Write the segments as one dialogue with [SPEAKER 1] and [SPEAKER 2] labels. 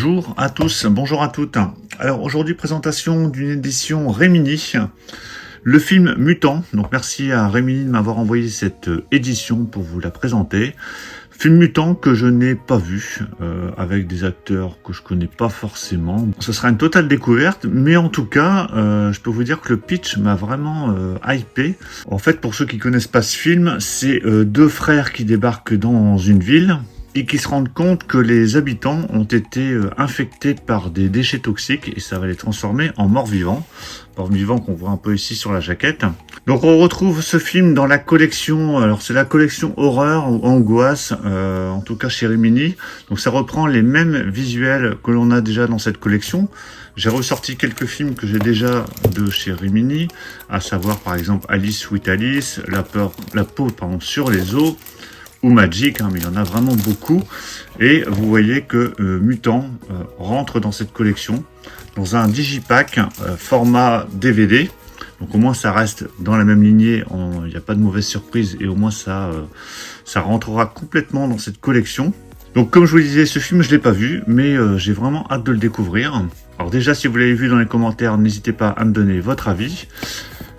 [SPEAKER 1] Bonjour à tous, bonjour à toutes. Alors aujourd'hui, présentation d'une édition Remini, le film Mutant. Donc merci à Remini de m'avoir envoyé cette édition pour vous la présenter. Film Mutant que je n'ai pas vu, avec des acteurs que je connais pas forcément. Ce sera une totale découverte, mais en tout cas, je peux vous dire que le pitch m'a vraiment hypé. En fait, pour ceux qui connaissent pas ce film, c'est deux frères qui débarquent dans une ville et qui se rendent compte que les habitants ont été infectés par des déchets toxiques et ça va les transformer en morts-vivants. Morts-vivants qu'on voit un peu ici sur la jaquette. Donc on retrouve ce film dans la collection, alors c'est la collection horreur ou angoisse, en tout cas chez Remini. Donc ça reprend les mêmes visuels que l'on a déjà dans cette collection. J'ai ressorti quelques films que j'ai déjà de chez Remini, à savoir par exemple Alice with Alice, La peau sur les os, ou Magic, mais il y en a vraiment beaucoup. Et vous voyez que Mutant rentre dans cette collection, dans un digipack format DVD. Donc au moins ça reste dans la même lignée, il n'y a pas de mauvaise surprise et au moins ça rentrera complètement dans cette collection. Donc comme je vous le disais, ce film je ne l'ai pas vu, mais j'ai vraiment hâte de le découvrir. Alors déjà, si vous l'avez vu dans les commentaires, n'hésitez pas à me donner votre avis.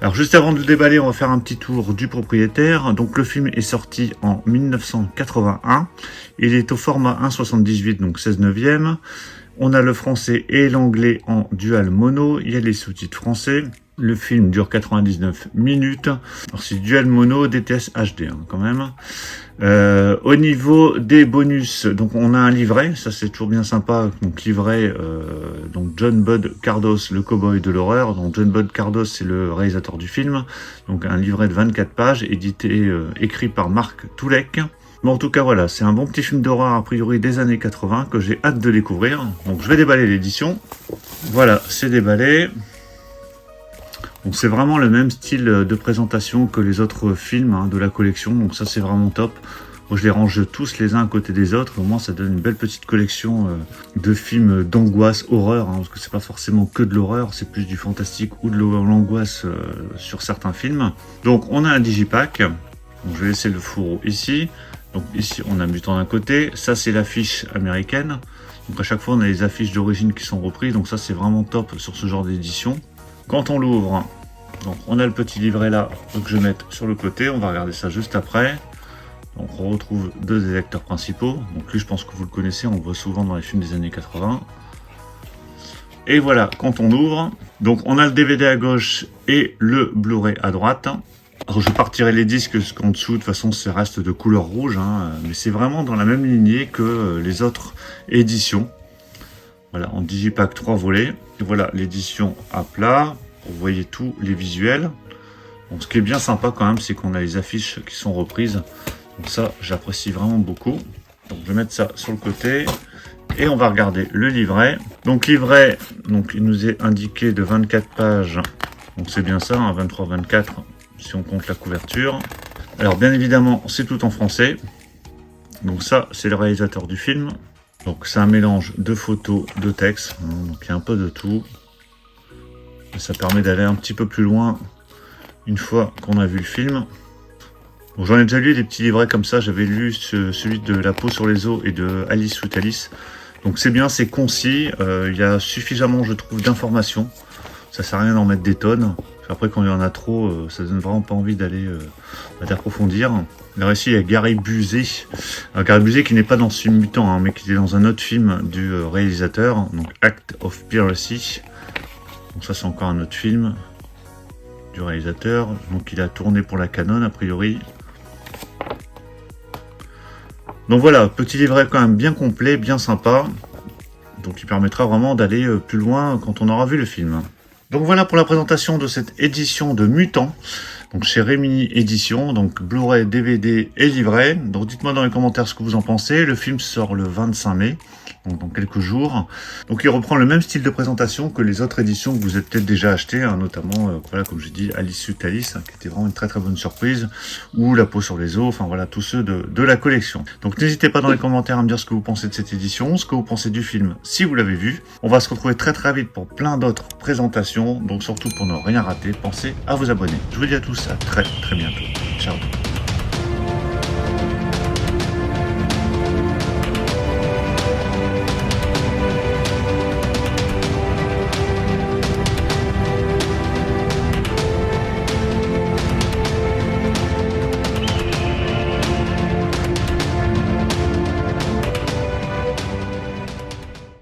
[SPEAKER 1] Alors juste avant de le déballer, on va faire un petit tour du propriétaire. Donc le film est sorti en 1981. Il est au format 1,78, donc 16/9. On a le français et l'anglais en dual mono. Il y a les sous-titres français. Le film dure 99 minutes. Alors c'est dual mono DTS HD quand même. Au niveau des bonus, donc on a un livret, ça c'est toujours bien sympa. Donc livret, donc John Budd Cardos, le cowboy de l'horreur. Donc John Budd Cardos, c'est le réalisateur du film. Donc un livret de 24 pages, écrit par Marc Toulek. Mais en tout cas voilà, c'est un bon petit film d'horreur a priori des années 80 que j'ai hâte de découvrir. Donc je vais déballer l'édition. Voilà, c'est déballé. Donc c'est vraiment le même style de présentation que les autres films de la collection, donc ça c'est vraiment top. Moi je les range tous les uns à côté des autres, au moins ça donne une belle petite collection de films d'angoisse, horreur, parce que c'est pas forcément que de l'horreur, c'est plus du fantastique ou de l'angoisse sur certains films. Donc on a un digipack, donc je vais laisser le fourreau ici. Donc ici on a Mutant d'un côté, ça c'est l'affiche américaine. Donc à chaque fois on a les affiches d'origine qui sont reprises, donc ça c'est vraiment top sur ce genre d'édition. Quand on l'ouvre, donc on a le petit livret là que je vais mettre sur le côté, on va regarder ça juste après. Donc on retrouve deux des acteurs principaux, donc lui je pense que vous le connaissez, on le voit souvent dans les films des années 80. Et voilà, quand on ouvre, donc on a le DVD à gauche et le Blu-ray à droite. Alors je partirai les disques parce qu'en dessous de toute façon ça reste de couleur rouge, mais c'est vraiment dans la même lignée que les autres éditions. Voilà, en digipack 3 volets. Et voilà l'édition à plat. Vous voyez tous les visuels. Donc ce qui est bien sympa quand même, c'est qu'on a les affiches qui sont reprises. Donc ça, j'apprécie vraiment beaucoup. Donc je vais mettre ça sur le côté. Et on va regarder le livret. Donc livret, donc il nous est indiqué de 24 pages. Donc c'est bien ça, 23-24 si on compte la couverture. Alors bien évidemment, c'est tout en français. Donc ça, c'est le réalisateur du film. Donc c'est un mélange de photos, de texte, donc il y a un peu de tout. Et ça permet d'aller un petit peu plus loin une fois qu'on a vu le film. Bon, j'en ai déjà lu des petits livrets comme ça, j'avais lu celui de La peau sur les os et de Alice with Alice. Donc c'est bien, c'est concis, il y a suffisamment je trouve d'informations. Ça sert à rien d'en mettre des tonnes. Après quand il y en a trop, ça donne vraiment pas envie d'aller d'approfondir. Alors ici il y a Gary Busey. Alors, Gary Busey qui n'est pas dans ce film Mutant, mais qui est dans un autre film du réalisateur, donc Act of Piracy. Donc ça c'est encore un autre film du réalisateur. Donc il a tourné pour la Canon a priori. Donc voilà, petit livret quand même bien complet, bien sympa. Donc il permettra vraiment d'aller plus loin quand on aura vu le film. Donc voilà pour la présentation de cette édition de Mutant, donc chez Remini Édition, donc Blu-ray, DVD et livret. Donc dites-moi dans les commentaires ce que vous en pensez. Le film sort le 25 mai, donc dans quelques jours. Donc il reprend le même style de présentation que les autres éditions que vous avez peut-être déjà achetées, notamment, voilà, comme j'ai dit, Alice with Alice, qui était vraiment une très très bonne surprise, ou La peau sur les os, enfin voilà, tous ceux de la collection. Donc n'hésitez pas dans les commentaires à me dire ce que vous pensez de cette édition, ce que vous pensez du film si vous l'avez vu. On va se retrouver très très vite pour plein d'autres présentations, donc surtout pour ne rien rater, pensez à vous abonner. Je vous dis à tous à très très bientôt. Ciao.